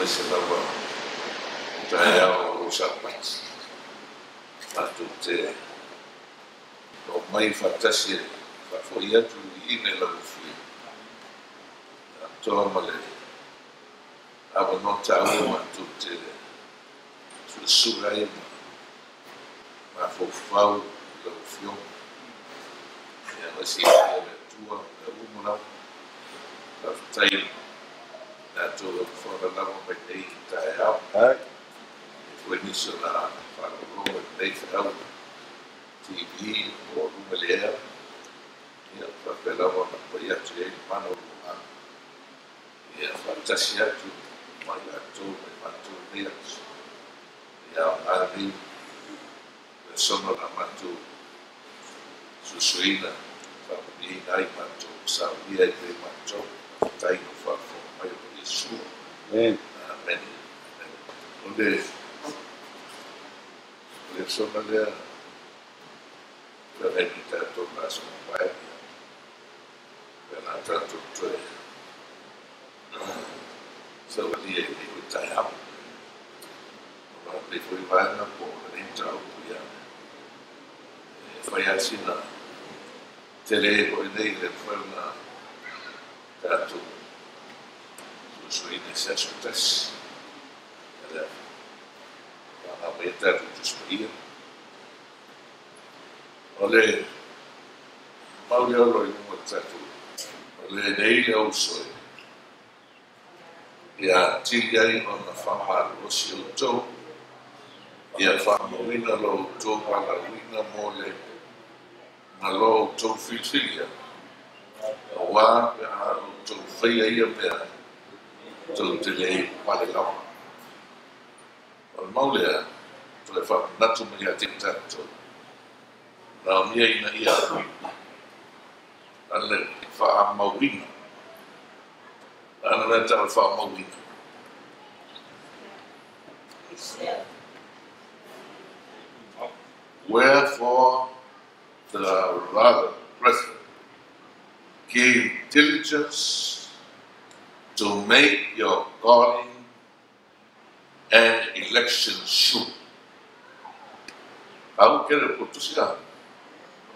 se lawa tae au sapat atu te o mai fatasi fafoia tu ine la fu to male ava no tau atu te surai ma fofau la fio ya masi ya tua umuna la tai na to for la mo pe dei tae au when you saw that from they felt TV or Rumelea, Papelava, Poyatri, Mano, Fantasia to Magato, Mato Dias, Ari, the son of Amato, Susuina, Family, Naimato, Savia, Mato, Taino for my issue. Many. Le sono le vendita torna su un paio per la tanto tre so lì e di tagliamo ma le fuori vanno con l'intro via fai asina telefono dei le forma tanto su iniziato test a metà tutto spia ole Mario lo in un tatu ole dei also ya tiga in una fama lo si uto ya fama wina lo uto para wina mole na lo uto filia wa ya uto fia ia per to tele pale la Maulea, to le fa natu me ya tintato. Na mia ina ia. Ale fa mawina. Ana ta fa mawina. Wherefore the rather brethren give diligence to make your calling and election sure. Aku kira putuskan.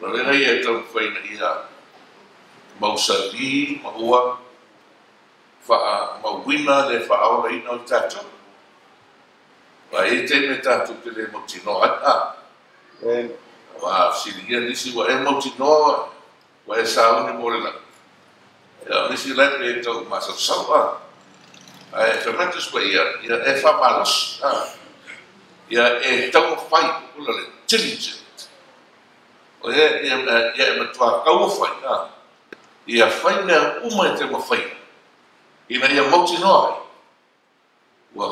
Lalu ia itu faina ia mau sali mau fa mau wina le fa awal ina tato. Baik teme tato kele mau tino ada. Wah sini ni si wa mau tino wa saun ni boleh lah. Ya mesti lah itu masa sawa. Fermentus qua ia e fa malos ia e tão fai pula le diligent o ia matua kau fai ia fai na uma te mo fai ina ia moti noi wa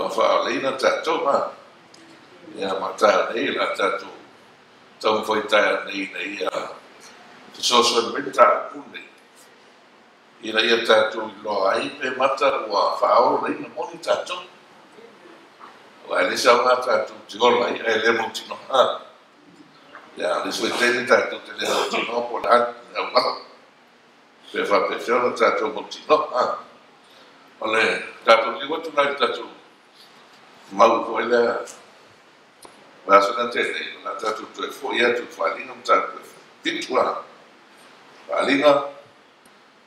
fa leina tato ia mata nei la tato tão foi ta nei ia so inventa punne ina ia tato lo ai pe mata wa fao nei na moni tato wa le sa ma tato tigola ai le montino ya le sue tene tato te le montino po la wa pe fa pe fiona tato montino ole tato li wa tu na tato mau ko ile va so na tene na tato tu fo ia tu fa lino tato pitwa alina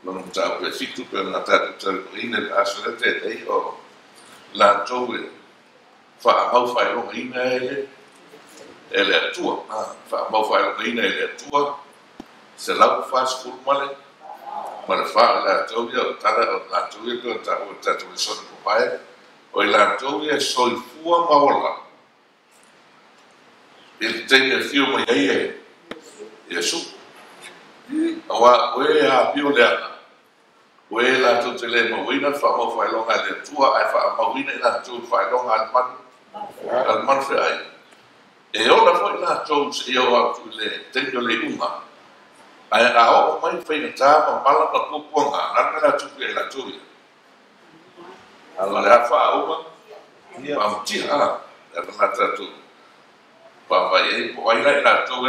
non sa per fitu per la terra in el assolete dei o la tove fa mau fai lo in ele tua fa mau fai lo in ele tua se la fa sul male ma fa la tove tara la tove per ta tu sono pai o la tove soi fua maola il teme fiume ie Yesu awa we a piolea we la tu te le mo wina fa mo fa longa le tua ai fa mo wina la tu fa longa al man fe ai e ora foi la tu se io a tu le tengo le uma ai a o mai fe na ta ma mala pa ku ponga na tu la tu alla la fa uma pa ti la tu pa vai vai la tu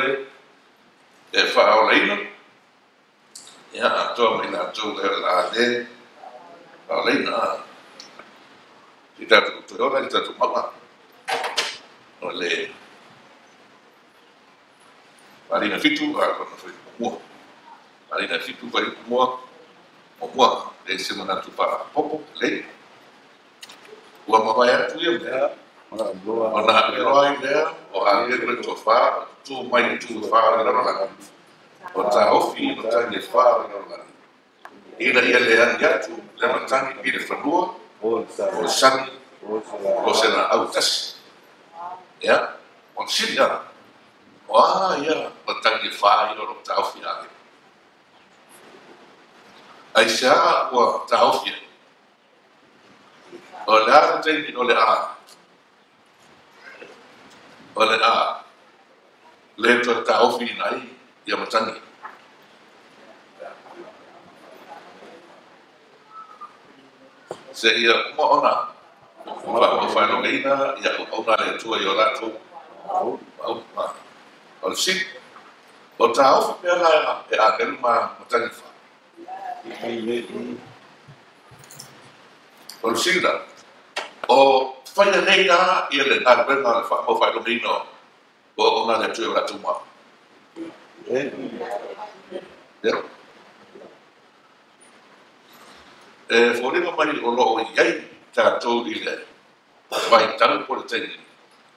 e fa o leino ya to me na tu la de la leina I tātou te ora, I tātou mama. O le marina fitu, a kona whai mua. Marina fitu whai mua, o mua, le se mana tu pa popo, le. Ua mawai atu ia mea. O na roi lea, o a lewe to wha, tu mai tu wha, o tā ofi, o tā ne wha, ina ia le ani atu, le matangi i le whanua, o sani, o se na au tasi. Ia, o siri ana. O ia, matangi wha i o tā ofi ane. Ai se a ua tā ofi. O le a teini o le a. O le a. Le to tā ofi nai, ia matangi. Se ia uma ona, o whai no meina, ia ona le tua i o rato, o le si, o tā ofi pia lai e a kelu ma matangi wha. O le si la, o whaia nei na, ia le nā rena le o whai no meina, o ona le tua i o rato ma. Fōringa mai o loo iai tātou I le vai tau po le teni.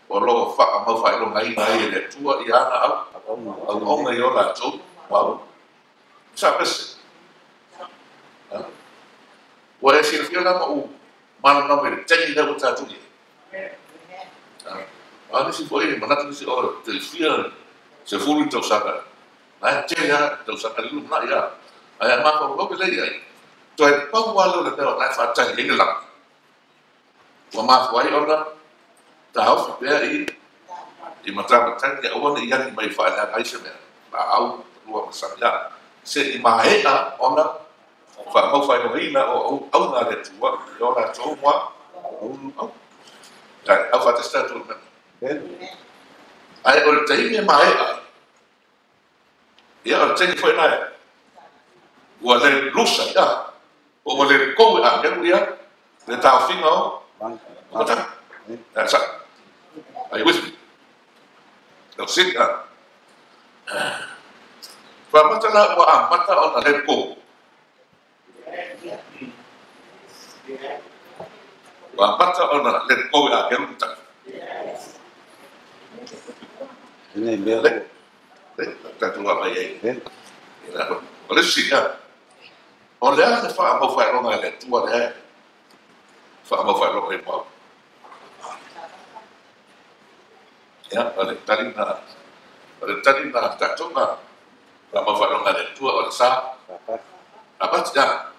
O loo wha mau whai ronga I nai le tua I ana au onga I o lātou. Wow. Sa pese. Wa e sila whia lama u mana nome le teni leo tātou I. Nisi po e manatu nisi o te whia se furu tau saka. Nai te ia tau saka lilu mna ia. Ai a mapa o lope lei ai. Toi pau walo le peo nai whātangi hini lang. Wa mafu ai ona, ta hauwhi pēr I matamatangi a ona I ani mai whaina aise mea. Ma au, rua masami a. Se I mahena ona, wha mau whaino hina o au ngā le tua, I ona tō mua, au. Kai, au whatesta tō mea. Ai, o le teime mahena. Ia, o le teime whaina e. Ua le lusa, ia. O le koe a heru ia, le tau whinga o, matang. That's it. Are you with me? They'll sit down. Whamatala wa a mata o na le koe. Wa mata o na le koe a heru matang. Le, tatu wa mai ei. O le si ia. O le ane wha mau whai ronga le tua le he. Wha mau whai ronga I mau. Ia, o le tari na tatunga. Wha mau whai ronga le tua o le sa. Apati ia.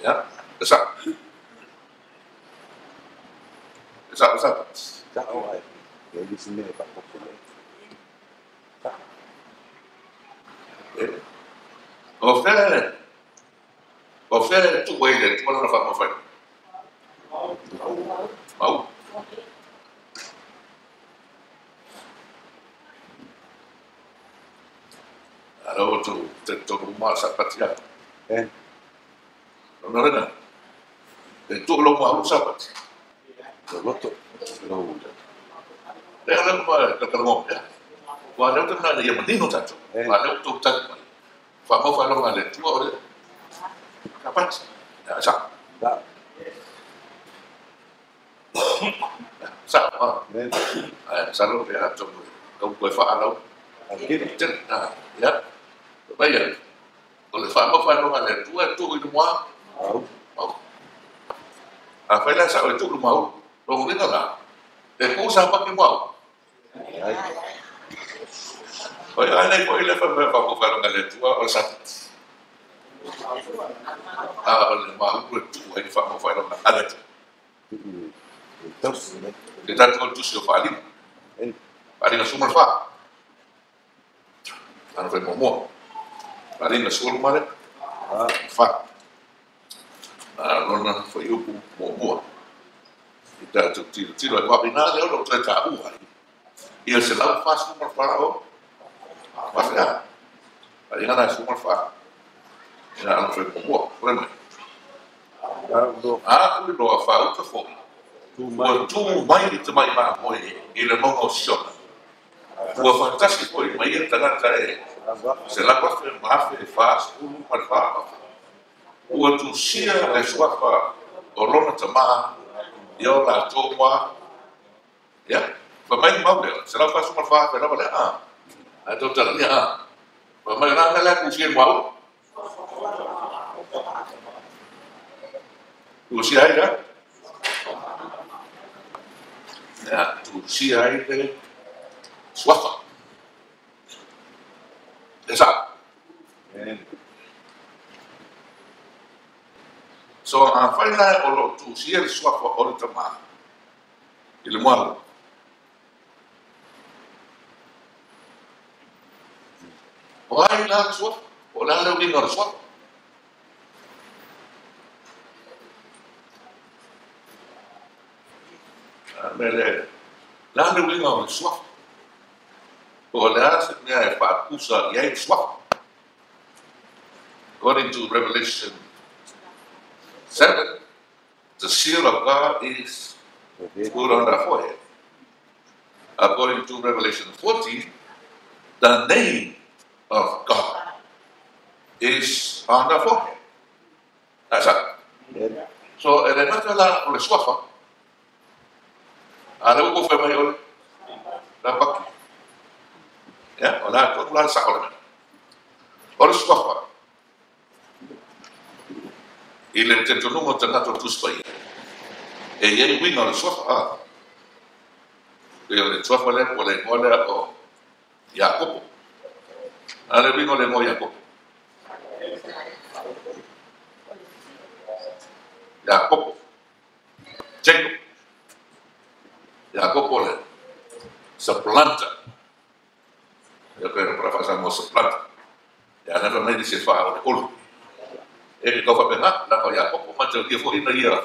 Ia, le sa. Le sa, le sa. Sa o ai. Ia di sini pa popo le. O fere tu wei le tua na wha mau whai. Mau. Aro tu te toku maa sa pati a. Rono rena. Te tu lo maa sa pati. Loto. Te ala maa kakarongo. Wa leo tana ia manino tatu. Wa leo tu tatu. Fa mau fa longa le tua ore. Kapat. Ya sa. Da. Sa. Sa lo pe ha tu. Kau koe fa alo. Ten. Ya. Baia. O le fa mau fa longa le tua tu I mua. Au. A fa la sa o tu mau. Lo ngi la. Te ko sa pa ki mau. Oi, ai ko ile fa me fa ko fa longa le tua o sa. Ah, le ma ko tu ai fa mo fa longa ala. Le tanto tu se fa ali. Ali na sumar fa. Ano fa mo. Ali na sumar mare. Fa. Lona fa eu mo. Ita tu tiro ai wa bina le o tra ta u ai. Ia se la fa sumar fa o. Pasnya, ada yang ada semua fa. Ya, anu foi boa, foi mais. uli loa whauta fōi. Ua tū mai i te mai mā moe i le monga o siona. Ua whantasi fōi mai i tangata se lakwa whi mawhi e whaas ulu mai whaama. Ua tū sia le suafa o lona ta maa i o la tō mua. Ia, whamai maure, se lakwa suma whaa whi rawa le a tō tala ni a. Whamai rāna le ku sia mau. Tu sia ai ya? Ya, tu sia ai le suafa. Esa. So, a whaina o lo tu sia le suafa o le tama. I le moalo. O ai la suafa. O la le ulinga le suafa. Mele, la le ulinga le suafa. O le ase mea e whaakusa i ai suafa. According to Revelation 7, the seal of God is put on our forehead. According to Revelation 14, the name of God is on our forehead. That's it. So, e le mata la o le suafa, a le uko whai mai o le, la paki. Ya, o la tonu la sa o le mena. O le suafa. I le te tonumo te nato tuspai. E iei winga le suafa. E le suafa le po le ngole o Iakopo. A le winga le mo Iakopo. Iakopo. Jacob. Iakopo le. Saplanta. Io credo para fare mo saplanta. E a neve mai di se fa o le olu. E che cosa per la Iakopo ma te dia fuori na ia.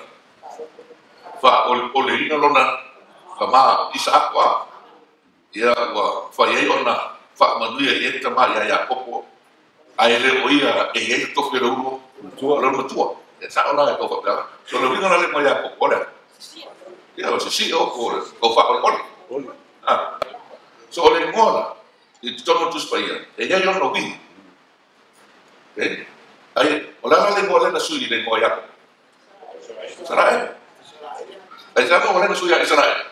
Fa o le ina lona fa ma Isaac wa. Ia wa fa ye ona fa manuia e ta ma ia Iakopo. Ai le o ia e ye to pero uno tu lo matua. E sa ona e ko fa. So lo vino le mo Iakopo le. Ia o si o ko fa o. Ah. So le ngola i tono tu spaia. E ia no win. Okay? Ai, o la le ngola na sui le mo Iakopo. Sarai. Ai sa mo le sui ai sarai.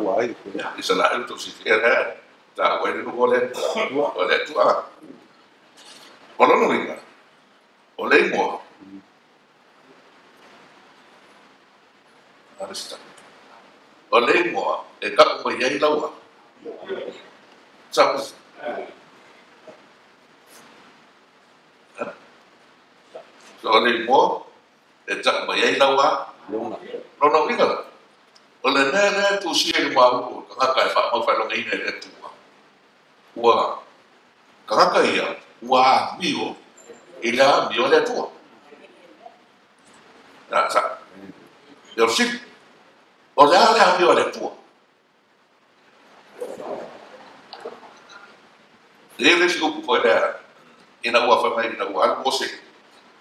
Wai. Israel tu si era ta wai no gole o le tu a o no winga o le mo arista o le mo e ka mo ye lawa sabes so le mo e ta mo ye lawa no winga o le nene tu si e mau kaka e wha mau whailonga ina e tua. Ua kaka ia, ua mio, i lea mio le tua. Nā sa. Eo si, o lea mio le tua. Lele si upu koe lea, ina ua whamai, ina ua alu mose,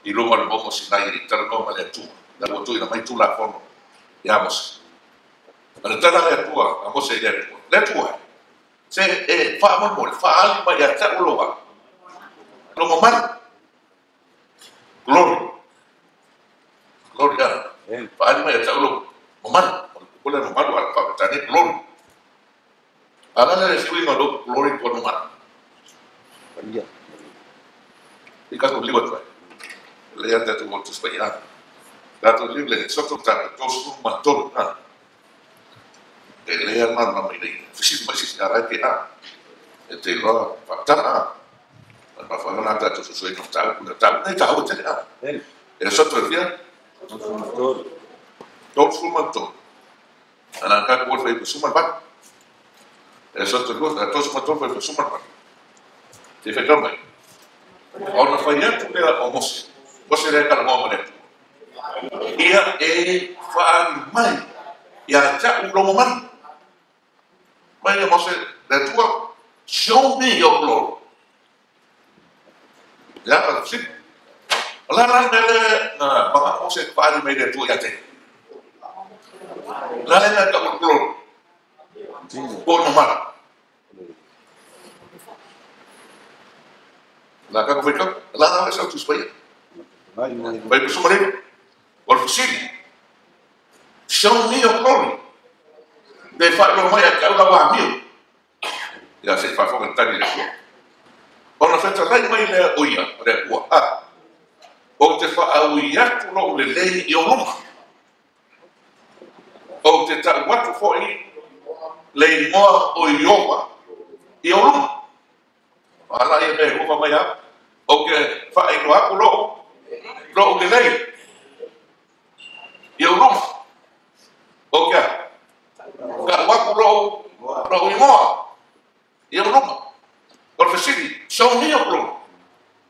i lunga le momo si nai, i tara noma le tua. Na ua tu ina mai tu la fono, ia mose. Ana tana le tua, a mose le tua. Le tua. Se e fa mo mo, fa ali ma ya ta uloa. Lo mo mal. Glory. Glory ya. Fa ali ma ya ta uloa. Mo mal. Ko le mo mal wa fa ta ne glory. Ala le si winga lo glory ko mo mal. Iya. Ika ko liwa tua. Le ya ta tu mo tu spaiana. La tu liwa sotto ta to su ma to na. E lea mana mai nei, fisi masi arai ke a. E te loa, whakatara a. Ma whangana tātou susui no tāu, kuna tāu, nei tāu te a. E soto e fia? Tō fumanto. Ana ka ko fai suman ba. E soto ko ta to suman to fai suman ba. Te fai tamai. Ona fai atu le o mos. Mos le ka mo mane. Ia e fa mai. Ia ta u lo man. Mai mos le tua. Show me your glory. Ya, sí. Lala mele na mga ose pari me de tu yate. Lala na ka uklon. Po no mara. La ka ko lala na sa tu spaya. Vai per sumarino. Or fusili. Show me your glory. De fa lo mai a la wa mio. Ya se fa fo mentali le ko. Ona feta lai mai le oia re ko a. O te fa au ia tu lo le lei I o luma. O te ta watu fo I le moa o Iowa I o luma. Ala ia me ho mai a. O ke fa I no aku lo le lei I o luma. O ke ka waku lo I moa I o luma. O fasili so ni o lo.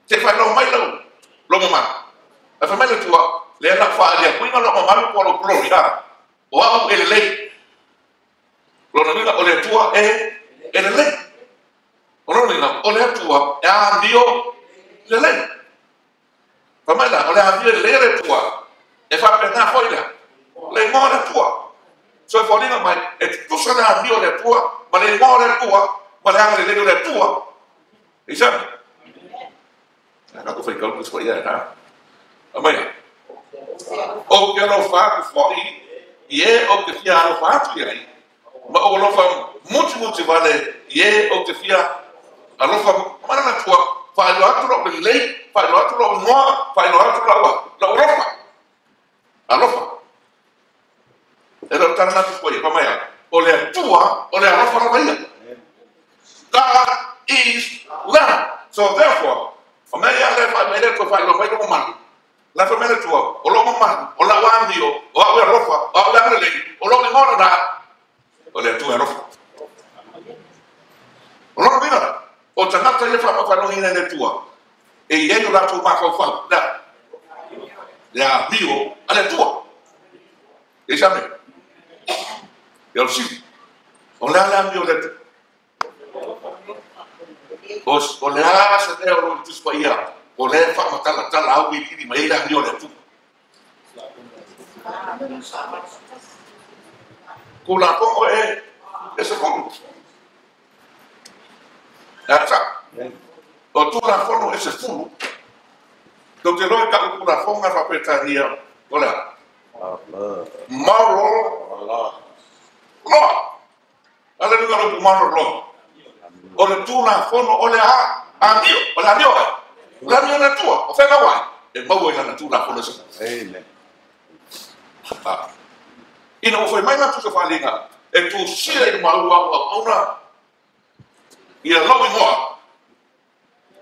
Te fa lo mai lo mama. A família tua, le na falia, kuinga lo mama ko lo gloria. O au ele lei. Lo na mina o le tua ele lei. O no mina o le tua a dio le lei. Família, o le a dio le tua. E fa pena foila. Le mora tua. So for ninga mai e tu sa na dio le tua, ma le mora tua, ma le le tua. Isam. Na ko foi calmo foi ya. Amém. O que não faz foi e o que fia não faz aí. Mas o não faz muito vale e o que fia a não faz mas na tua faz o outro o lei faz o outro o não faz o outro la Europa. A não faz. Era tan na foi para amanhã. Olha tua, olha a Europa amanhã. God is love. So therefore, amanhã le faz melhor que faz o mais do mundo. La família tua, o logo man, o la wandio, o a rofa, o la rele, o logo ngora da. O le tua rofa. O logo ngora. O tangata le fa no ina le tua. E yendo la tua ko fa. Da. Ya bio, ale tua. E jamais. Eu sim. O la bio le. O la se te o tu spaia. O le fa matala au I mai la dio le tu. Kula ko ese ko. Ata. O tu la fono ese fulu. Do te lo ka kula fonga fa petaria. Ola. Maro. No. Ala ni ko maro lo. O le tu la fono ole a mio, ola mio. La mia natura, o fai mai. E ma vuoi la natura con le Amen. E non fai mai natura fa linga. E tu sia il maua una. E la lovi moa.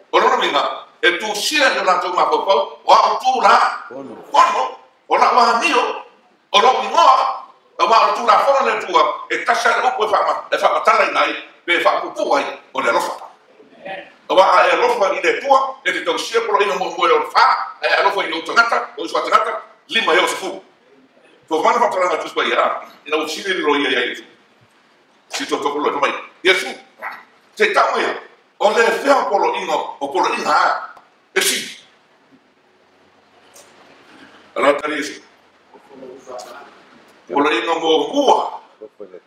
O non minga. E tu sia il natura ma popo. O tu la. Quando? O la ma mio. O lovi moa. O ma tu la fora le tua. E tasha o puoi fa ma fa tala nai. Per fa popo ai. O le rofa. Wa e rofa I le tua e te tau sia polo ina mo o fa e rofa I o tangata o sua tangata lima e o fu. Ko mana fa tanga tu spaya ina o sile lo ia ia. Si to to polo mai. Yesu. Te tau ia. O le fea polo ino o polo ina. E si. Ala tani si. Polo ino mo mua.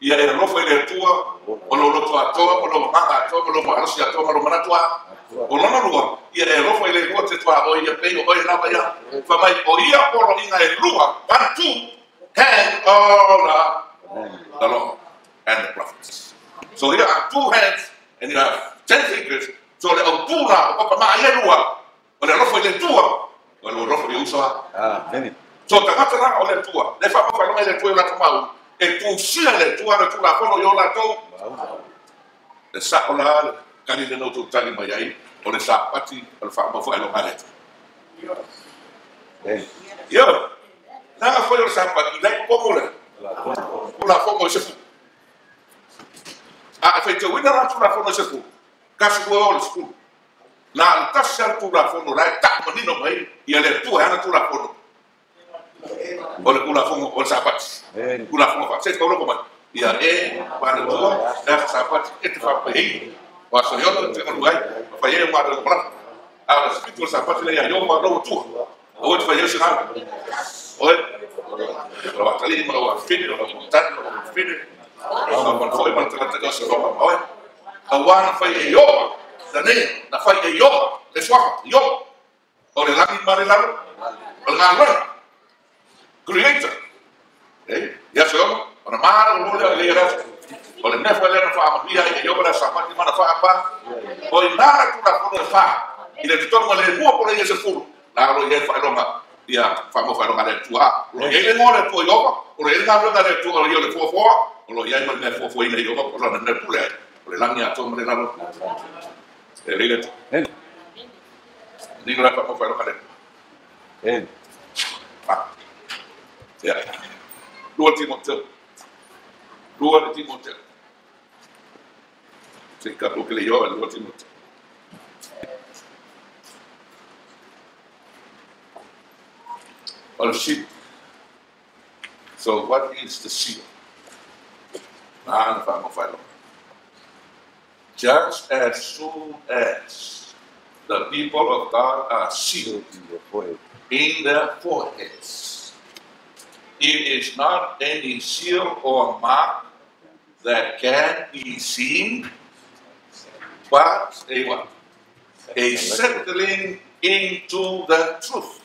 Ia e rofa I le tua o lo loto a toa o lo manga a toa o lo marasi a toa o lo manatua o lo lua ia e rofa I le lua te toa o ia pei o ia lava ia fa mai o ia polo inga e lua 1, 2 hand all the law and the prophets. So there are 2 hands and there are 10 fingers. So le autura o papa mai e lua o le rofa I le tua o lo rofa I usa. So tangata na o le tua le fa pa mai le tua la tomau e tu sia le tua na tu la kono yo la to le sa ola kani le no tu tani mai ai o le sa pati o le fa ma fo alo malet yo na fo yo sa pati le ko le la fo mo se fu a fe te wina na tu la fo no se fu ka su o le fu na ta sa tu la fo no la ta mo ni no mai ia le tua na tu la fo no o le kula fongo o sapati kula fongo fa se tolo ko ia e para do da sapati e te fa pei wa so yo te no lugai fa ye ma do pra a le spirito sapati le ia yo ma do tu Oi fa yesu na. Oi. Lo tali mo lo fini lo tan lo fini. Lo mo foi mo tata ko so lo oi. Awana fa yo. Dane na fa yo. Le swa yo. Ore lagi mari lalu. Ngalo. Creator. Ya so, ona mara lo le era. Ole me fa le na fa ma via yo para sa parte mana fa apa. Oi nara tu la por fa. Ile tu tomo le mo por ese furo. La lo ye fa lo ma. Ya fa mo fa lo ma le tua. Lo ye le mo le tu yo. O le na lo da le tu yo le fo fo. O lo ye no le fo fo ile yo ko lo na pu le. O le la mia to mo le la lo. E rile tu. Digo la fa mo fa lo ma le. Ya. 2 Timoteo. 2 Timoteo. Se capo che le io al 2 Timoteo. Al seal. So what is the seal? Just as soon as the people of God are sealed in their foreheads, it is not any seal or mark that can be seen, but a what? A settling into the truth,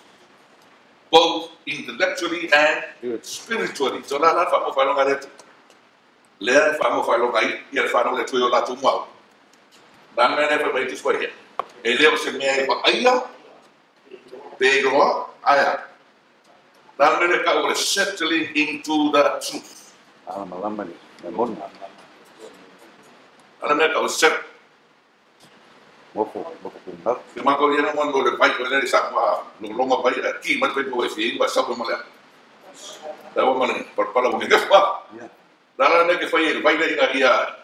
both intellectually and spiritually. So la fa mo fa lo ngalet. Le fa mo fa lo ngai, ia fa no le tuyo la tu mo. Dan me ne fa bai tu soi. E le o se me ba aya. Pero aya. Dan me ne ka o settling into the truth. Lama ni, memon. Dan me ka o set. Mopo pundak. Kema ko yana mon lo le pai ko le sa ma lo longa pai da ki ma pe ko fi ba sa ko ma le. Da o ma ne por pala mo ke fa. Dan me ke fa ye pai le ia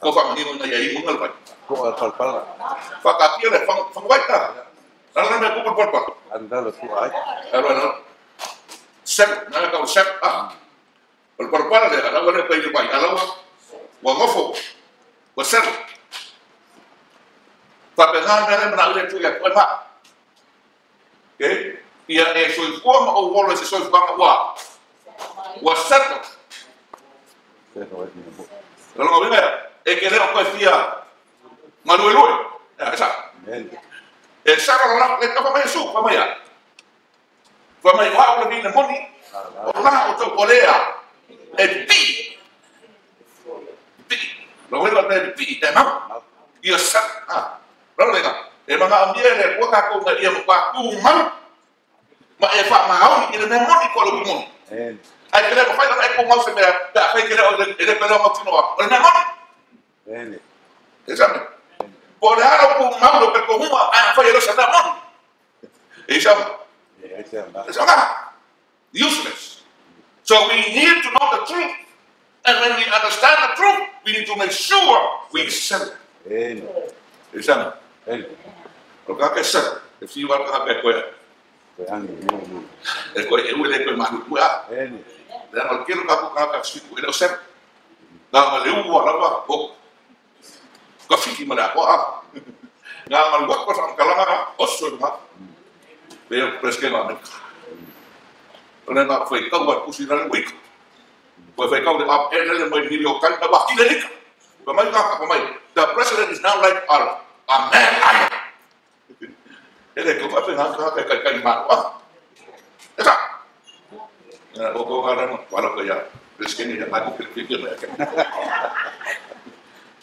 ko fa ni mo na ia i mo ngal pai. Ko al pala. Fa ka pia le fa wai ta. Dan me ko por pala. Anda lo tu ai. Bueno, set, na ka set Por pala le ala le pai le pai ala wa ngofo. Wa set. Fa penal na le tu ya ko ma. Okay? Ia e so forma o wolo se so forma wa. Wa set. Lo nga vea e che le ko fia. Ma lui. Esa. E sa la le ka fa mai su, fa mai ya. Fa mai wa le vine moni. O la o to kolea. E pi. Lo vedo per pi, te ma. Io sa. Lo lega. E ma ambiere ko ka ko na ia kwa ku ma e fa ma au ni le moni ko lo moni. Ai che le fa na ko ma se me da fa che le però ma tu no. O le moni. Bene. Esatto. Por ahora con Mauro per comune a fare lo sanamon. Esatto. Useless. So we need to know the truth. And when we understand the truth, we need to make sure we sell it. Esatto. Lo che sa, e si va a per quello. E poi è uno dei mani qua. Da non quiero che si può ser. Da ma le uva la va. Ka fiki mala ko a nga mal wa ko sam kala osso ma be preske na nek ona na foi ka wa kusina le week foi ka de up ele mai ni yo kan ba ki le nek ba mai ka mai the president is now like a man ele ko pa na ka ma wa esa na ko ga na wala ko ya preske ni ya ma ko fiki le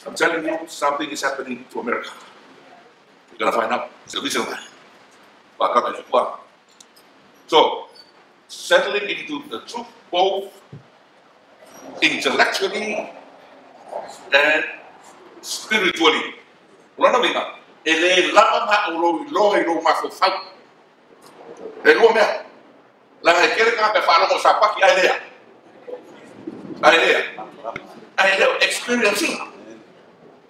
I'm telling you, something is happening to America. You're going to find out. It's a reason why. So, settling into the truth, both intellectually and spiritually. Rana mina, ele lama na lo ma fo fa. Ele me. La que ka fa lo sa pa ki idea. Idea experiencing.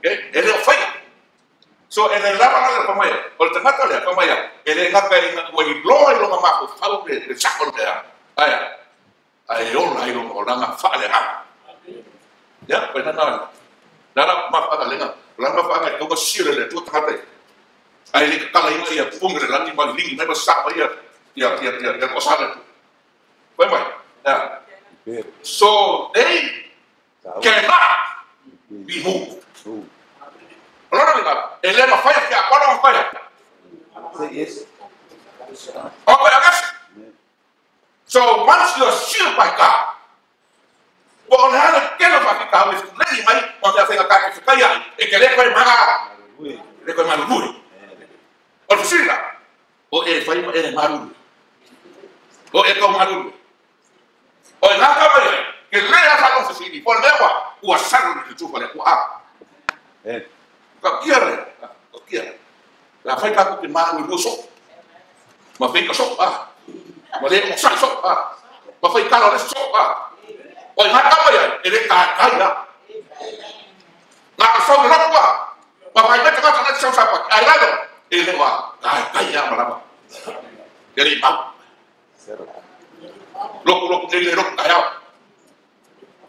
Okay, ele fai. So ele lava la famaya, o te mata la famaya, ele ngaka ina o i blow i lo ma ko fa de sakon de aya. Ai lo na fa le ha. Ya, pues nada. Nada ma fa le na. La ma fa ko sire le tu tate. Ai le ka la ina ya pungre la ni ma lingi na sa ba ya. Dia kosala. Vai mai. Yeah. Pero, So they saúde. cannot be moved. Saúde. Olha lá, ele é uma falha que agora é uma falha. Yes. Okay, I guess. So once you're sealed by God, well, on how to ficar with lady mai, on the thing attack if kaya, e que le coi maga, le coi malu. O fusila. O e fai e malu. O e com malu. O na kama que le asa no fusili, por lewa, o asaro de tu para o a. Ka kiere. La fai ka ku malu ruso. Ma fai ka so a. Ma le mo sa so a. Ma fai ka le so a. O nga kama ya, ele ka kaya. Na so na kwa. Ma fai ka ka na so sa pa. Ai la ele wa kaya malama. Ele ma. Loko ele loko kaya.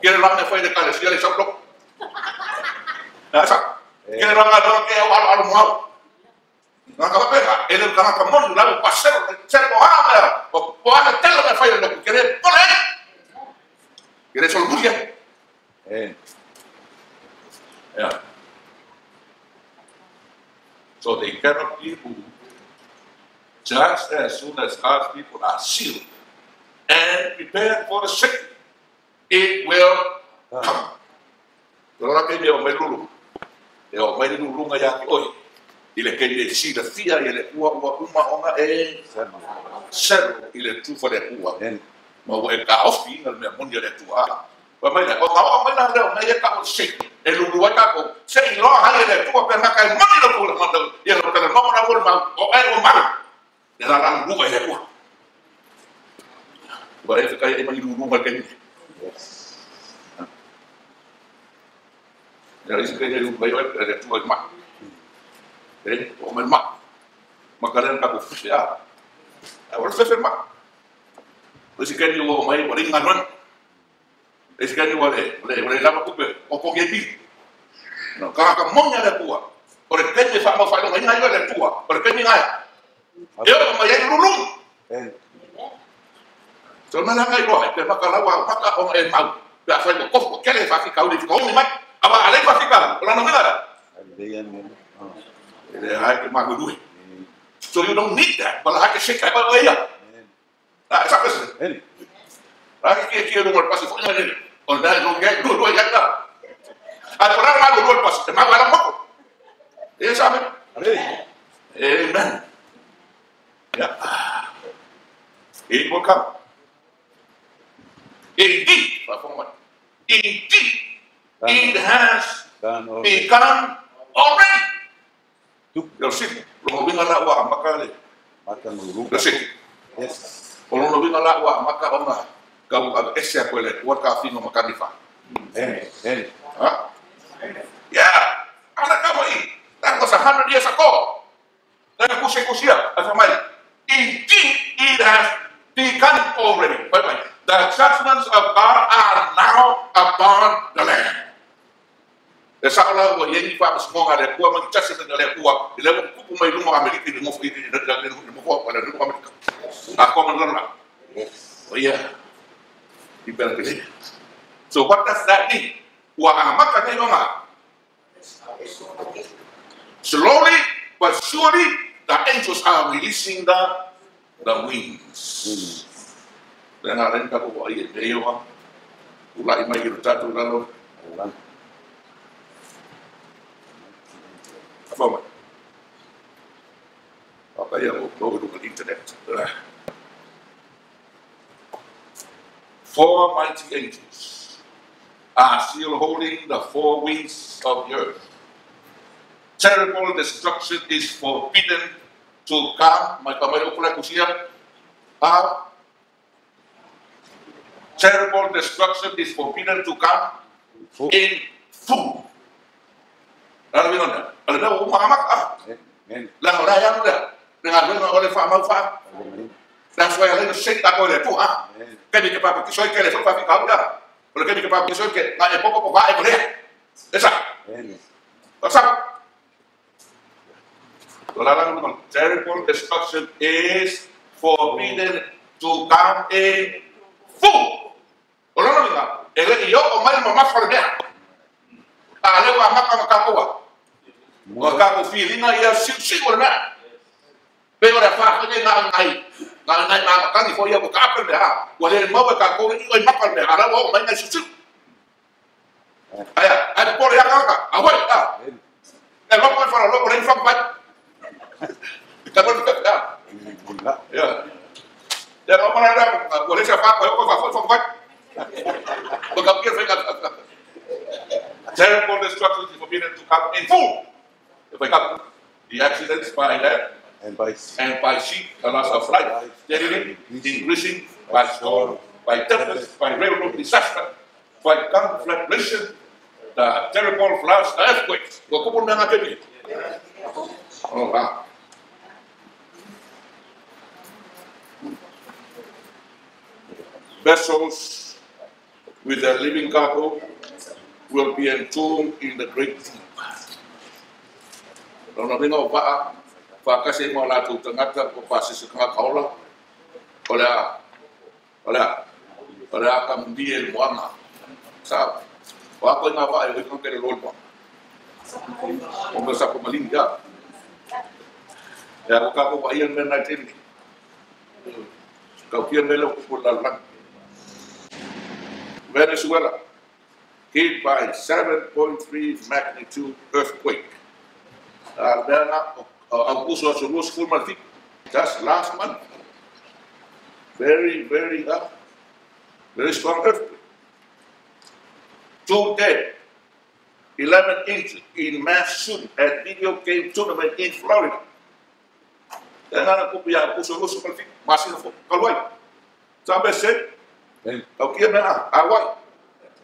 Kira lang na fai de kala siya le so loko. Asa. Kira lang na ke alu mau. Nakapeka, ele kanakamon lalu pasir, ser pohana, pohana tela na fai loko. Kira pole. Kira so buja. Yeah. So they cannot be moved just as soon as God's people are sealed and prepared for the sick. It will come. Ora que o melulu. O melulu nga ya oi. Ile que le si la fia ile uma ona e sel ile tu for le ua. Ma o e ka ofi na me mundia le tua. Wa mai la o mai na le mai ka o sick. E lu ka ko sei lo ha le tua per na kai mani lo ko ma ye lo ka no na vol ma o e o ma. Ya la lu e tua. Ba e ka e mai lu ma ke ni. Ya dice que el bayo de tu ma. O mal ma. Makalan ka ko fia. Ahora se ferma. Pues que ni o mai o ringa non. Es que ni o le la ko o ko yepi. No, ka monya de tua. Por el que fa mo fa no ngai de tua. Por que ni ngai. Eu ma ye lulung. So na ngai ro, pe makala wa maka o e mau. Ya fa ko ke le fa ki ka uli ko ni mai. Aba ale fa ki ka. Ola no ngara. I can make do it. So you don't need that. But I can shake that way up. That's a person. I can't hear the word passive. On that, don't get good. I got that. I put out my word passive. My word. Yes, amen. Amen. Yeah. It will come. Indeed, it has begun already. Yo sí, lo vino al agua a Macale. Yo sí. O lo vino al agua a Macabama. Kau ese akwele, waka fino makanifa. Huh? Yeah. Anak kamu ini. That was 100 years ago. Dan kusia, as indeed, it has begun already. The judgments of God are now upon the land. Esa ala wa yengi fa mo ngale ko ma tsasse na le ko ile ko mai lu mo amerika ni mo fi mo ko wala lu amerika a ko man la oh yeah so what does that mean wa amaka ni ma slowly but surely the angels are releasing the wings dan aren ka ko ai e yo ulai mai ru tatu lalo moment. Okay, we'll go to the internet. 4 mighty angels are still holding the 4 winds of the earth. Terrible destruction is forbidden to come. Terrible destruction is forbidden to come in food. Ada tahu mamak lah orang yang dah dengan oleh faham faham. That's why I say tak boleh tu Kan dia cepat pergi soal kele soal kau dah. Kalau kan dia cepat pergi soal kele, nak pokok boleh. Desa. Desa. Terrible destruction is forbidden to come in full. Orang ni lah, elok iyo omai mama farmea. Ale wa maka makawa. Maka ko feeling na iya sik wala. Pero da fa ni ngai na kan fo iya ko ka per da. Wala mo ka ko i maka me ara wo mai na sik. Aya, ada por ya ka. Awai ah. Na lo ko fa lo ko ni fa pa. Ka ko ka. Ya. Ya ko mana ada boleh siapa ko fa. Porque terrible destruction is forbidden to come in full. If I come, the accidents by land and by sea, the loss of life, steadily increasing by storm, by tempest, by railroad disaster, by conflagration, the terrible floods, the earthquakes. Oh, wow. Vessels with their living cargo will be entombed in the great deep. Kalau nabi ngau pa kasi mo la tu tangata ko pa si ka kaula. Ola kam diel moanga. Sa wa ko nga pa ay ko kere lol pa. Kung sa ko malingga. Ya ko ka ko ayan na natin. Kau kian melo ko lang. Venezuela, hit by 7.3 magnitude earthquake. Augusto was full month. Just last month. Very strong earthquake. 2 dead, 11 injured in mass shooting at video game tournament in Florida. Dan aku biar Augusto was full month masih kalau sampai set. Okay, now,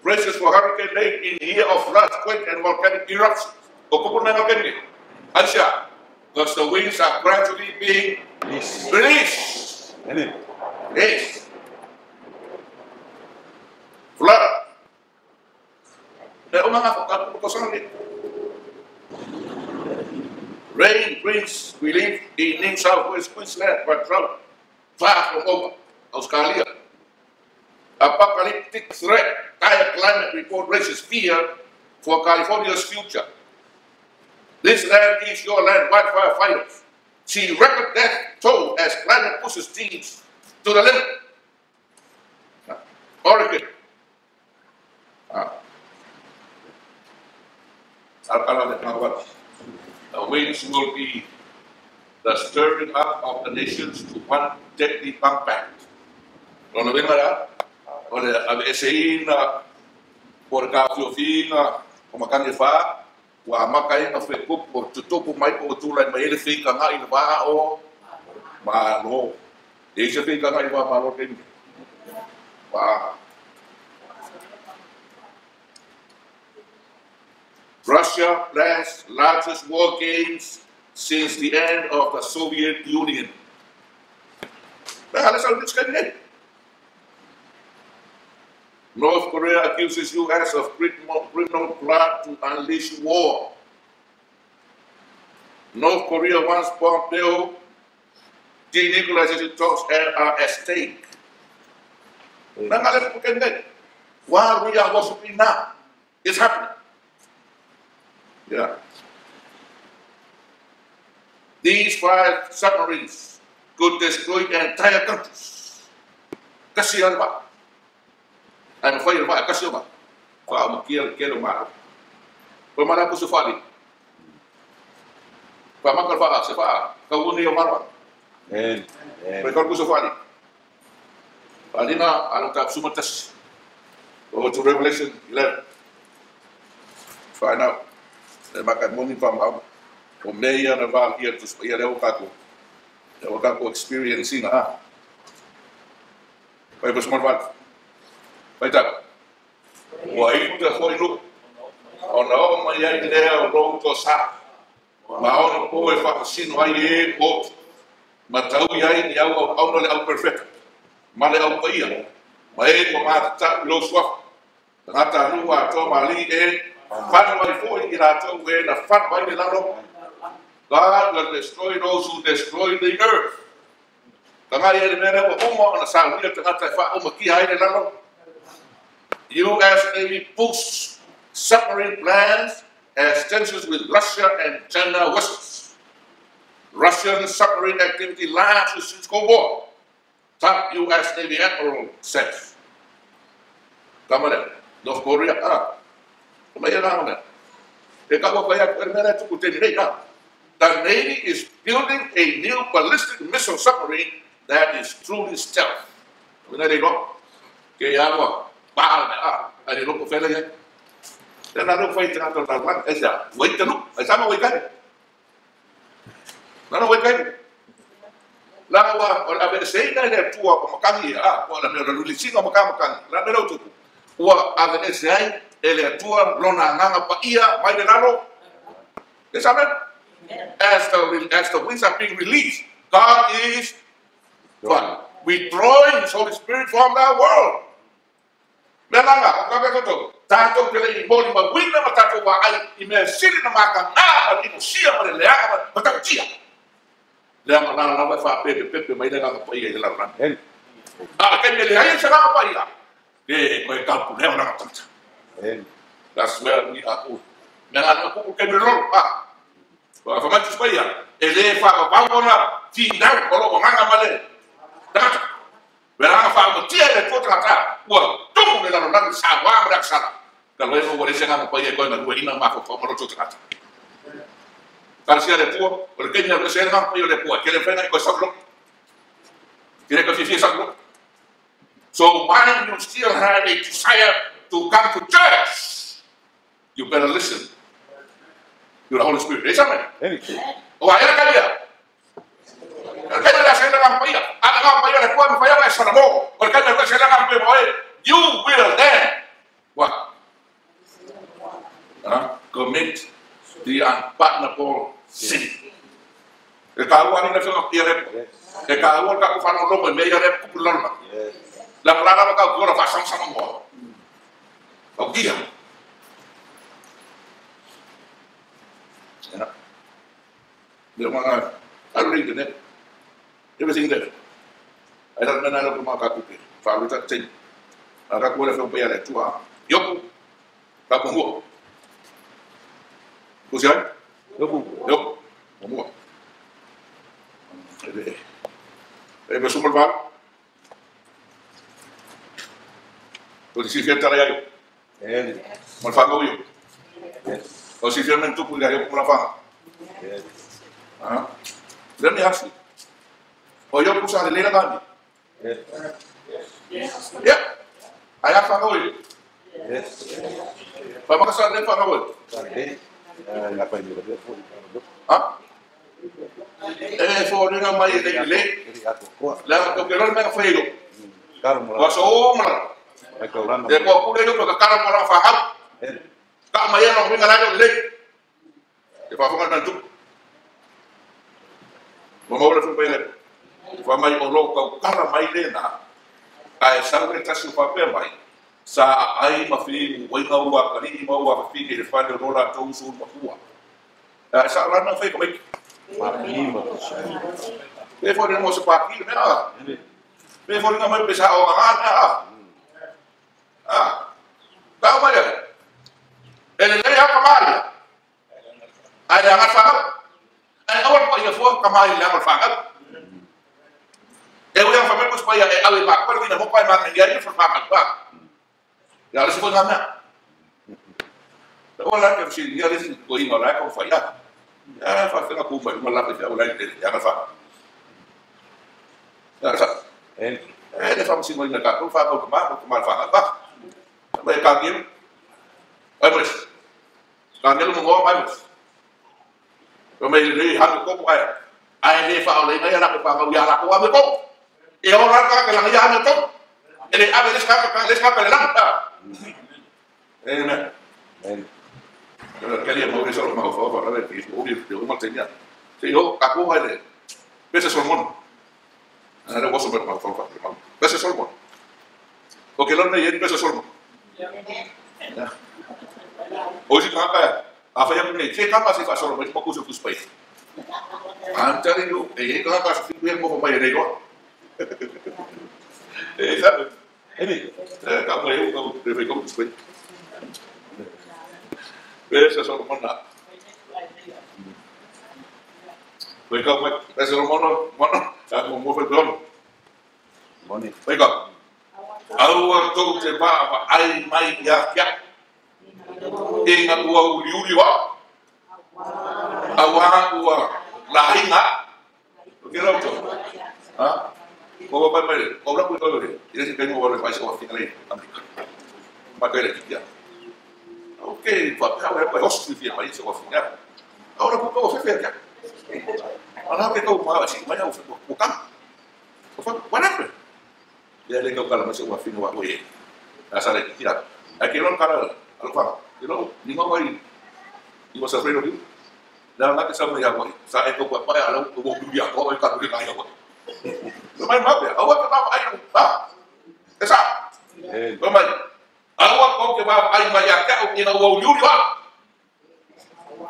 braces for Hurricane Lake in year of floods, quake, and volcanic eruptions. Asia, because the winds are gradually being released. Yes. Flood. Rain brings relief in New Southwest Queensland, but drought far from over. Australia. Apocalyptic threat, dire climate report raises fear for California's future. This land is your land, wildfire fighters. See record death toll as climate pushes teams to the limit. Oregon. The winds will be the stirring up of the nations to one deadly compact. Don't know that? Olha, a SI na por causa fina, como can fa, o amakai na feco por tudo mai por tudo lá ele fica na ele vai o malo. Deixa fica na ele vai malo tem. Wow. Russia plans largest war games since the end of the Soviet Union. Nah, let's have this guy. North Korea accuses U.S. of criminal plot to unleash war. North Korea wants Pompeo denuclearization talks are at stake. While we are worshiping now, it's happening. Yeah. These 5 submarines could destroy entire countries. Kasihan ba? Ano fire ba? Kasihan ba? Kau kira marah. Pemana aku sufali. Pamakal ba? Siapa? Kau ni yang marah. Mereka aku sufali. Alina alam tak sumatas. Go to Revelation 11. Find out. Makan moni pam. Meia na val here to ia leo kako. Leo kako experience na. Vai bos marvat. Vai tak. Wai tu foi no. Ona ma ia idea ro to sa. Ma ona po e fa sino ai e o. Ma tau ia ni au au le au perfect. Ma le au ia. Ma e ko ma ta lo swap. Ngata rua to mali e fan mai foi ira to we na fan mai le laro. God will destroy those who destroy the earth. Tanga ia mera o uma na sa wia tanga tai fa uma ki hai lalo. US Navy posts submarine plans as tensions with Russia and China worsens. Russian submarine activity lands with Since Cold War. Top US Navy admiral says. Kamera, North Korea, Kamera na. Eka wa kaya mera tu kuteni nei The Navy is building a new ballistic missile submarine that is truly stealth. Wala rin ko. Kaya ako, baal na Ano ko fela yan? Dan ano fight na ito talagang? Eh siya, wait ka no? Ay sama wait ka rin. Ano wait ka rin? Langawa, o abe say na rin tuwa kumakangi o alam nyo, nalulisin o makamakangi. Alam nyo ito. Uwa abe say, ele tuwa, lona nganga pa iya, may nilalo. Yes, amen? As the winds are being released, God is what? Withdrawing His Holy Spirit from that world. Melanga, kakato. Tato pela imoli mawina matato wa ai imesiri na makanga ma sia ma leanga ma tatia. Leanga na fa pepe mai leanga pa ia la ran. Kan le ai sa pa ia. Ko ka pu le na tata. That's where we are. Melanga ku ke rolo Wa fa mati pa ia. Ele fa ka na ti na ko nganga male. Tata. Veranga fa mo tia le trata. Wa tumu le la sa wa bra sala. Kalau eu vou deixar na paia com a rua ina mafo para o trata. Parecia de tua, porque tinha que ser na paia de tua, que ele fez na coisa só. Tiene que ficar só. So why you still have a desire to come to church? You better listen to the Holy Spirit. Is that right? Oh, ayah kaya. Kaya dah saya dengan paia. Ada dengan paia de tua, paia de salamo. Porque dah saya dengan paia. You will then what? Commit the unpardonable sin. Kekaluan ini sudah kira. Kekaluan kau faham orang meja rep kupulan lah. Lama-lama kau gua pasang sama gua. Kau dia. Dia mana? Kalau ini deh. Dia mesti deh. Ada mana ada rumah kau tu? Falu tak ceng. Ada kau lepas bayar itu Yuk. Kau gua. Usian? Yuk. Ngomong. Bersumber bang. Kondisi fiat teraya. Malfang yuk. Kondisi fiat mentuk kuliah yuk malfang. Dan ni hasil. Oh yuk pusat lelaki kami. Ya. Ayah fang yuk. Pamakasal dia fang yuk. For dengan mai le la ko ke ron me failo wa so mala de ko ku le ko ka mala fa ha ka mai no mi ngala le e fa fa nan tu mo mo le fu pe le fa mai o lo ka mai le na ai sangre ta su fa pe mai sa ai ma fi wai ka wa ka ni ma wa fi ke fa de rola to su ma fu sa la na fe ko mai Be for mo sa paki na. Be for nga may pesa o nga Tama yan. Ele le ya kamali. Ay nga fa. Ay awal ko ya fo kamali la fa. E o yang fa ko pa ya awi ba ko ni mo pa ma ngi fa ba. Ya le ko nga. Wala ka si ya le ko ino la ko fa ya. Ya, fast na kuba, malah kita ulang dari yang apa? Ya, sah. Ada famsi mo yung nagkakul, fakul kumal apa? May kagil, ayos. Kagil mo ngo ayos. May hangin ko po kaya. Ay hindi fa ulit, ay anak pa kawiyara ko kami ko. Orang ka kailangan to. Ini abeles ka lang. Amen. Kali mau risau mau fawar ada di rumah tanya. Yo aku ada. Besa Solomon. Ada wasu bermak fawar. Besa Solomon. Oke lor nih besa Solomon. Oji kakak. Apa yang ini? Saya kakak sih Pak Solomon mau kusuk kuspai. Antar itu, kakak sih mau bayar itu. Sabe? Ini. Kamu eu devia como desculpa. Essa só mana. Vai cá, vai. Essa mana. Aku mau berdoa. Boni. Vai cá. Aua tu te va ai mai ya ya. Inga ua uli wa. Awa lainga. Kira tu. Ha? Kau apa mai? Kau nak buat apa? Ini sih kau boleh pasal waktu kali. Maka ada kita. Okey, buat apa host dia mai so waktu ya. Kau nak buat apa ya? Anak kita mau sih banyak bukan. Kau apa? Dia ada kau kalau masuk waktu ni waktu ini. Asal kita. Akhirnya kalau alfa, ni mau mai. Ibu saya perlu. Dan nak sama yang mai. Saya kau buat apa? Alam kau dunia kau kan boleh kaya kau. Lumayan maaf ya, awak kenapa ayam? Esa, lumayan. Awak kau kebab ayam banyak kau ina wau nyuri wak.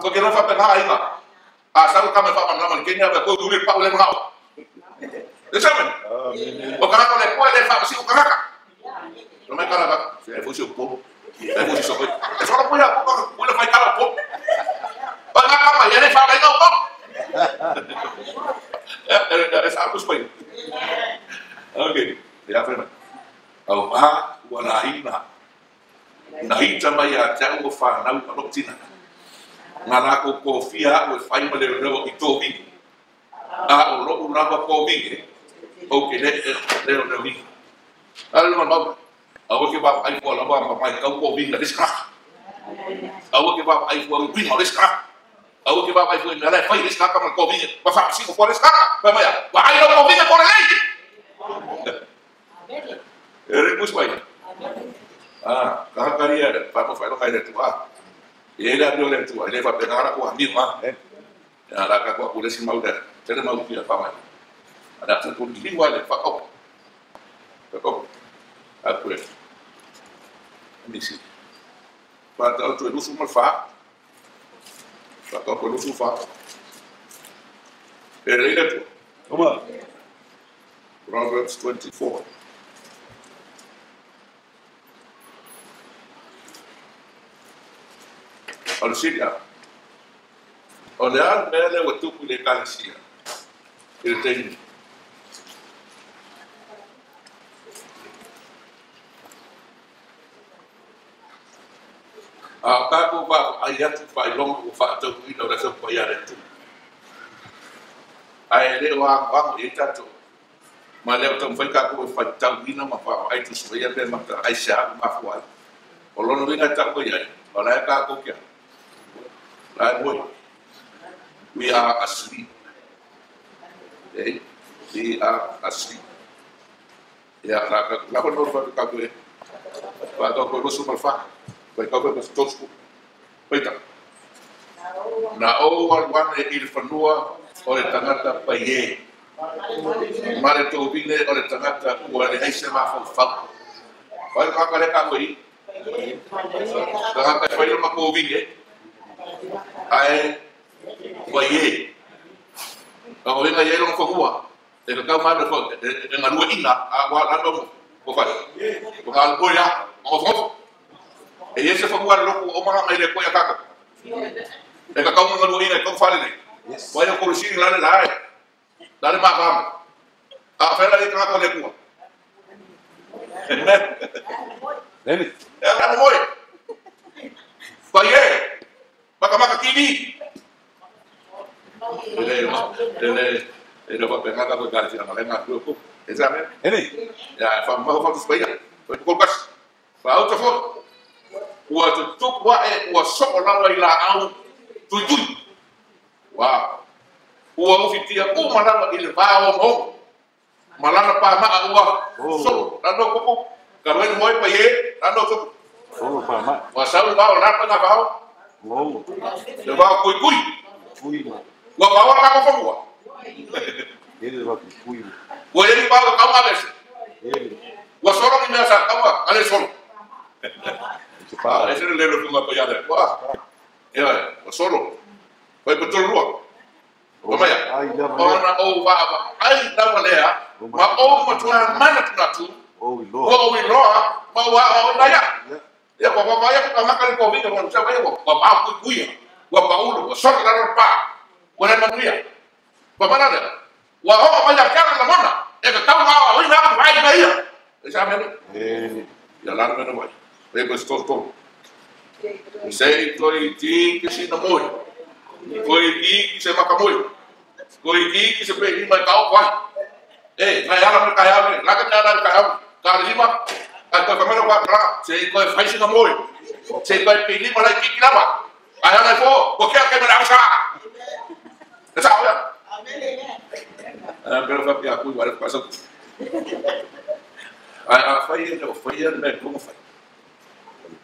Kau kira apa pernah ayam? Asal kami faham nama Kenya berkau nyuri pak oleh mengau. Esa men. Bukan kau lekoi lepas mesti kau kakak. Lumayan kalau kak, saya fusi pun, saya fusi sokoi. Seorang punya, kau boleh main kalau pun. Bagaimana kau? Yang lepas lagi kau pun. Essa supaya. Okey, dia apa? Awak walaina. Nahi jamaya jauh fa nau kalau Cina. Ngalaku kofia we fai male ro itobi. Ro uraba kobi. Okey, le wi. Lalu mana? Awak ke bab ai ko laba mai kau kobi dari sekarang. Awak ke bab ai ko win dari sekarang. Awak ke bab ai ko ngalai fai dari sekarang kamu kobi. Bapak sih ko dari sekarang. Bapak ya. Wa ai lo kobi ko lagi. Rebus baik. Kahar karier, papo fai lo kai de tua. Ele abriu le tua, ele vai pegar a tua amigo lá. Ya la ka ko polisi mau dah. Jadi mau dia paman. Ada satu lingua le pakau. Pakau. Apa? Ini sih. Pada tu itu semua fa. Pakau ko lu fa. Ele tu. Oma. Proverbs 24. Al Syria. Oleh mele waktu kuliah Malaysia. Itu ini. Aku buat ayat supaya long buat tu kita dah supaya itu. Ayat wang itu tu. Malah tu mereka aku buat tahu ini apa itu supaya memang Aisyah maafkan. Kalau nak ingat tak boleh. Oleh aku kira. Lain we are asleep. Okay? We are asleep. Ya, kenapa orang buat kau ni? Pada kau lusu malfa, kau berpas tosku. Baiklah. Na orang il fanua oleh tangata paye. Mari tu bine oleh tangata oleh Aisyah maafkan. Kalau kau ada kau ini, tangata paye maafkan bine. Ai waye kalau ini aja orang fakua dengan kau mana kau dengan dua ina awal anda bukan bukan boya ngomong ini fakua lo orang mai le koya kakak dengan kau dengan dua ina kau fale ni boya kursi lari makam apa lagi kakak le kuah Ini. kan boy waye maka kini. Ele vai pegar a lugar de não lembrar do corpo. Exame. Ini. Ya, faz supaya. Foi colocas. Para outra foto. O outro tu o só lá lá ao tudo. Uau. O outro fitia o malala ele vai ao mão. Malala pa ma o só lá no corpo. Kalau ele vai para ele, lá no corpo. Oh, pama. Wasau vai lá para cá. Oh. Dia bawa kui. Kui. Gua bawa apa semua? Ele vai kui. Gua jadi bawa kamu habis. Ele. Gua sorong ini asal kamu, ada sorong. Cepat. Ese lelo tu ngapa ya deh. Wah. Ya, sorong. Vai betul ruang. Apa ya? Orang oh apa? Ai dah boleh ya. ma o ma tuna mana tuna tu Oh, o Lord. wi loa ma wa o na ya ya ko wa ya ko ma ka ko vi ko sa ba ko ba ku ku ya wa ba u ko so na pa wa na ngia wa mana de wa o ma ya ka na mona e ka ta wa o na vai ba ya sa me ya la me no vai e ko sto sei coi ti che si namoi coi ti che se makamoi coi ti che se pe ma ka o kaya na kaya me la ka na kaya ka lima ka ko ka wa ra sei coi fai si namoi sei coi pe lima la ki kilama kaya na ko ko ke me na sa sa ya pero fa pia ku wa pa sa fai me como fai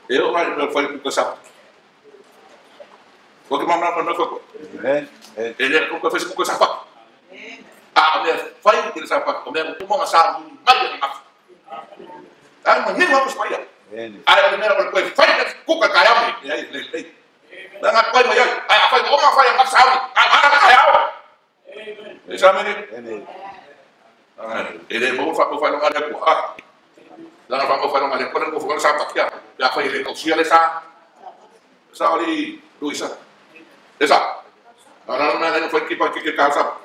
eu vai me fai ku sa ko ke mamma no ko ele ko fez ku sa pa me fai ku sa pa me ko mo sa mai na ma ni mo ko sa ya ai me ko fai ku ka kaya me ai le na nga ko mo ya ai fai ko ma fai ma sa ai ka kaya esa me ele mo fa ko fa no ngale ko dan fa ko fa no ngale ko ko fa sa pa ya fai le ko si ale sa oli Luisa esa ahora no me fue equipo aquí que casa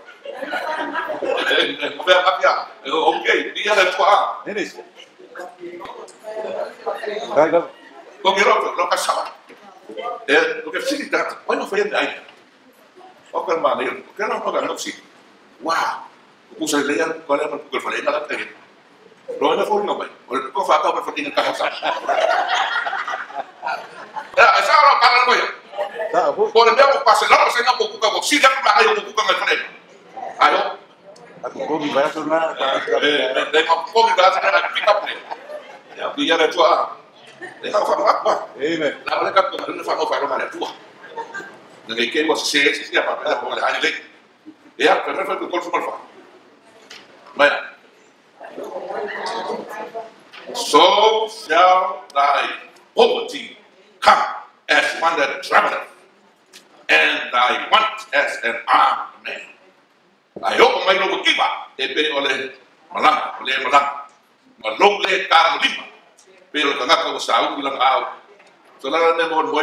ok día de tua con el otro lo casaba lo que sí bueno fue en ahí o que hermano que no ganó sí wow puse a leer cuál era el fue nada que lo no fue no me o con fa para tiene casa esa lo para no por el mismo pase no se no poco como si ya me hago poco con el freno ayo Aku komi ba so na de mo ko mi ba sa na pick up ne ya bi ya de tua de ka fa ba Amen. la wala ka ko na fa ko fa ro ma tua de que mo se ya pa ko la ani le ya pero fa ko ko fa fa vaya so shall thy poverty come as one that traveleth and thy want as an armed man. Ayoko may lumakiba, pero ole malang, malong le ka lima, pero kanga ka sa bilang aw. So la na mo mo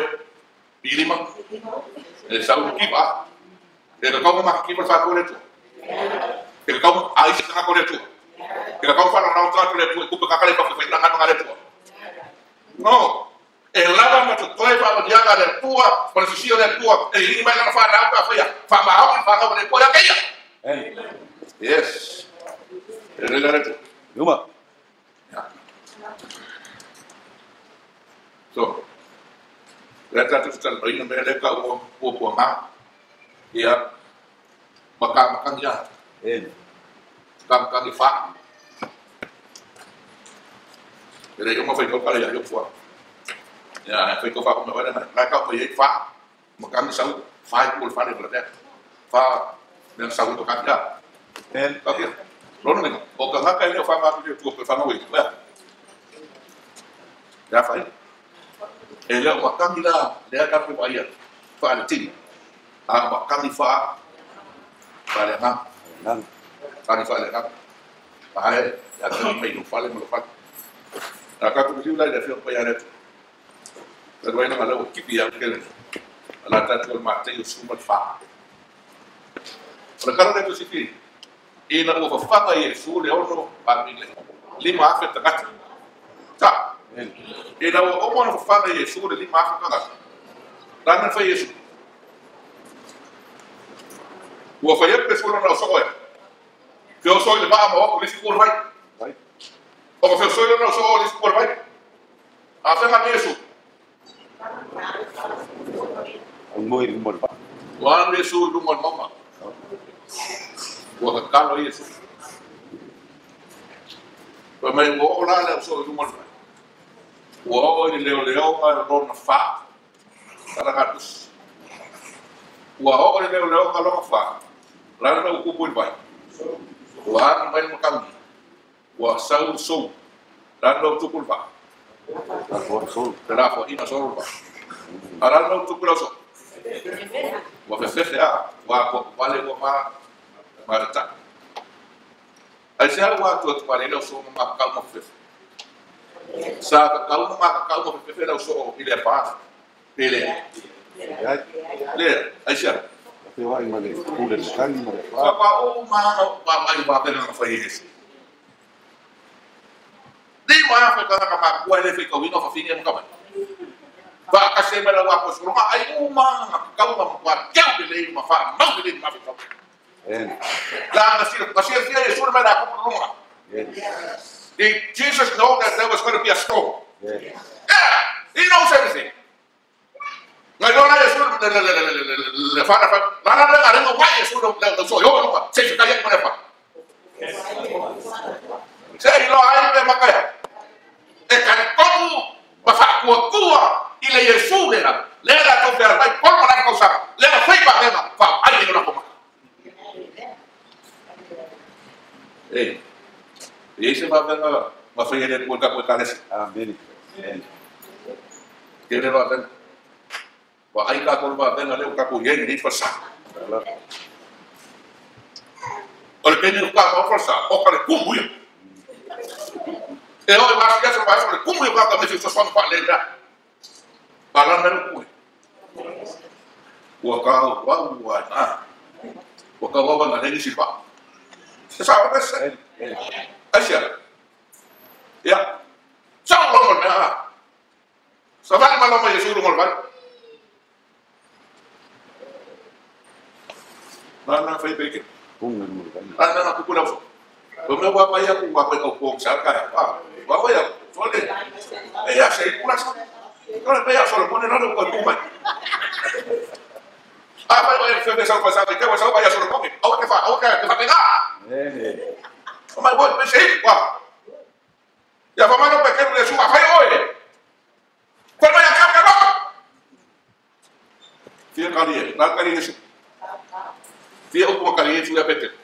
pilima. Sa kiba. Pero kung makikiba sa ko nito. Pero kung ay sa ko nito. Pero kung fa na ko nito, ko ka kale pa ko na ngano nito. No. El lava ma tu toi fa dia ga de tua, por si de tua, e ni mai na fa na ka fa ya. Fa ma ha fa ga de ko ya ke ya. Yes. El regareto. Yuma. So. Rata tu sekali bagi nombor dia kau buat mak. Dia makan dia. Makan di fak. Jadi kamu fikir kalau ya jauh fak. Ya fikir fak kamu ada mana? Mereka punya fak. Makan di saud. Fak pun fak dia berada. Fak dan saud tu kan dia. Tapi, lalu ni, orang nak kaya fak aku dia tu fak aku itu. Ya fak. Ele makan dia akan berbayar. Fak ada tim. Makan di fak. Fak ada ngam. Kan fak ada ngam. Fak ya tu mai lu fak lu fak. Aku tu juga dah film bayar itu. Terus ini malah kipi yang keren. Lata tu mata itu semua fak. Perkara itu sih. Ina o faka Yesu le ono pamile. Lima afe takati. Ta. Ina o mo faka Yesu le lima afe takati. Dana fa Yesu. Wo fa yep pessoa na soa. Que eu sou de ba mo ko lisi ko vai. O fa sou na soa lisi ko vai. Afe ma Yesu. Ang mo ba? Wan Yesu du mo mama. Wo kalau Yesu. Pemai wo la le so du mo. Wo ni leo ka ro na fa. Taragatus. Wo ni leo ka ro fa. La na ku pu vai. Wa mai mo kam. Wa sau so. La na tu pu va. Telafo ina so va. Ara na tu pu so. Wa fe wa ko vale ko ma Marta. Aí sia wa tu pare le so ma ka mo fe sa ka mo fe le so ile pa ele le asia Tapi wah ini mana? Kuda sekali mana? pa o ma mai ba pe no fa yes di ma fa ka ma ku ele fe ko wino fa fini mo ka ba ka se mera wa ko so ma ai uma ka ma kwa keu de ma fa ma de ma fa la nasir Yesu ma da ko ruma Jesus knew that there was going to be a storm. Yeah, he knows everything. Ngai dona Yesu le fa la la no why Yesu le so yo no se ka ye ma fa se lo ai pe makaya e kan ko ba fa ko ile Yesu le la ko pe ai ko ma na ko sa le la fa ba le ma fa ai no ko ma ese va venga ma fa yele ko ka les Amin. Ele va venga wa ai ka ko va venga le ka ko ye ni fa sa o le ni ka ko fa sa o ka le kumu yo e o va ya so va so le kumu yo ka me so so fa le da ala me ku wa ka wa na na ni si fa sa va se Asia, ya, sao lo mà nè, sao vậy mà lo mà Yesu lo mà vậy, na phải biết cái, na cũng đâu, tôi nói qua bây giờ cũng qua bên ông xã cái, qua bây giờ, cho nên, bây giờ sẽ cũng là sao, cho nên bây giờ sao nó đâu còn cũng vậy, bây giờ sao phải sao thì cái sao bây giờ sao nó có cái phải cái ngã. Mas vos me sei, qua. Ya vamos a pequeño de su café hoy. ¿Cuál vaya a cambiar loco? Fíjate caliente, la caliente. Fíjate como caliente su apetito.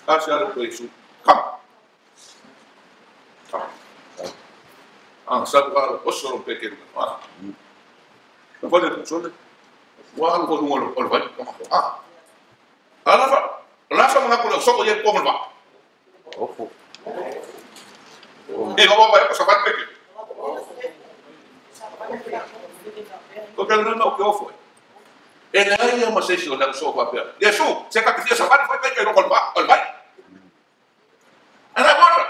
Hacia el juicio. Come. Sabe o solo pequeño. No puede funcionar. Wah, lu mau vai. Langsung mengaku sok dia pun pak. Kalau bapak sahabat pergi. Kau kan nak kau foi. Ini yang masih sih orang sok apa? Yesus, saya kata dia sahabat pergi ke rumah pak, albat. Anak mana?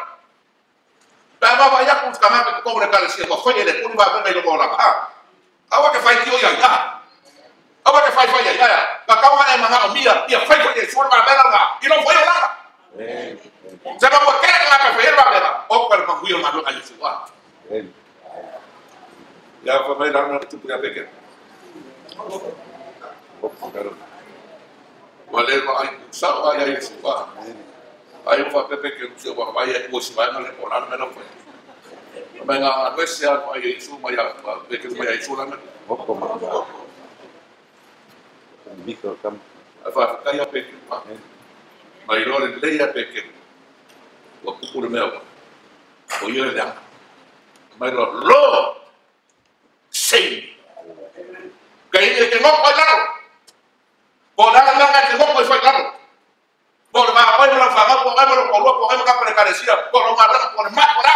Bapak banyak pun sekarang kau mereka lihat kau foi ele pun bapak ke rumah orang. Awak ke fight dia ya. Awak ke fight ya. Kau ada mana Mia, dia fight dia suruh mana lah, ini boleh lah. Jangan buat kena apa fair lah, oh kalau menghuil malu aja semua. Ya pemain itu punya pikir. Boleh mah sama ya semua. Ayo pakai pikir semua, bayar bos bayar oleh orang mana pun. Mengenai Rusia, bayar semua ya, pikir bayar semua lah. Mikro kam. Apa kaya pikir? Mai lore leia pikir. Waktu pun mewah. Oh iya dah. Mai lo sei. Kaya que ngok lalu. Bola que ngok foi lalu. Bola apa yang faham, bola pokoknya maka precaresia. Bola marah, bola mak, bola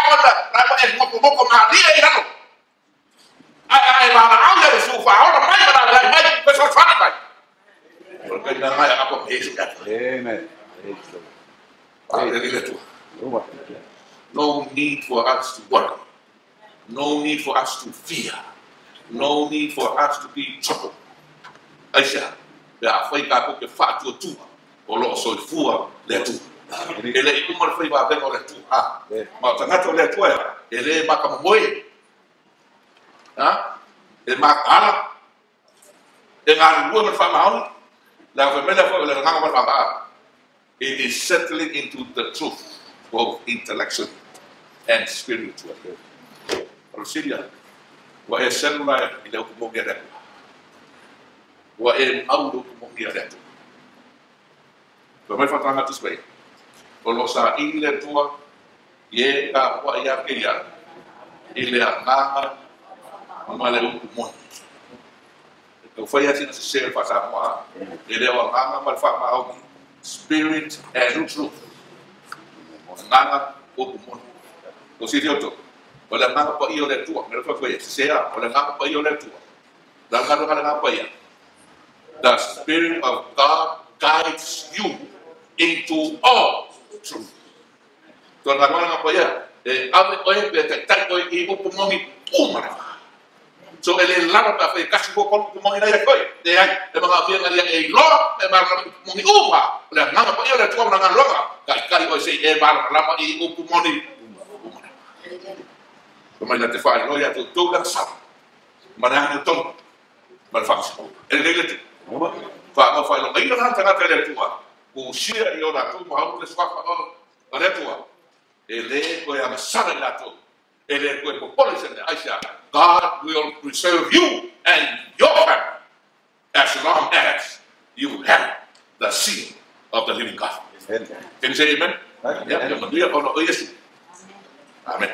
ngok malia lalu. Ai bala au ya sufa, ora mai bala mai, pessoal fala mai. Porque não é a comida. No need for us to worry. No need for us to fear. No need for us to be troubled. Aisha, ya foi cá porque fato tu. O lo so fua le tu. Ele e como foi va ben o le tu. Ma tanga to le tu ele ma como moi. Ele ma ala. Ele a rua me fa mal. It is settling into the truth, both intellectual and spiritual. Syria, wa cellula ile kumongea wa audo kumongea kwa maana fatanga tu spai kalau sa ile tua ye ka wa ya ke ya ile anga male kumongea foi assim se ser faz a ele é o anga mal faz mal spirit and truth. Nganga upumon. Kasi dito, wala nganga pa iyo le tua. Meron pa ko siya, wala nganga pa iyo le tua. Dahil nganga pa iya. The Spirit of God guides you into all truth. So nganga pa iya. Ave oye bete tak oye ibu pumongi umara. So ele laro pa fe kasi ko kon pumongi na ya koy. Dia mga abia nga dia lo e mar pumongi uma. La nganga pa iyo le tua nganga loga. Kai oye se e mar lama ibu pumongi. Kemarin nanti faham, lo ya tu dan sama. Mana yang tu, berfungsi. Ini tu. Faham lo ini kan tengah tengah tua. Usia iyo dah tu, mahu lesuap ada tua. Ele ko yang sana dah tu. Ele ko polisi ni Aisyah. God will preserve you and your family as long as you have the seal of the living God. Can you say amen? Ya, yang mendia kalau Yesus. Amen.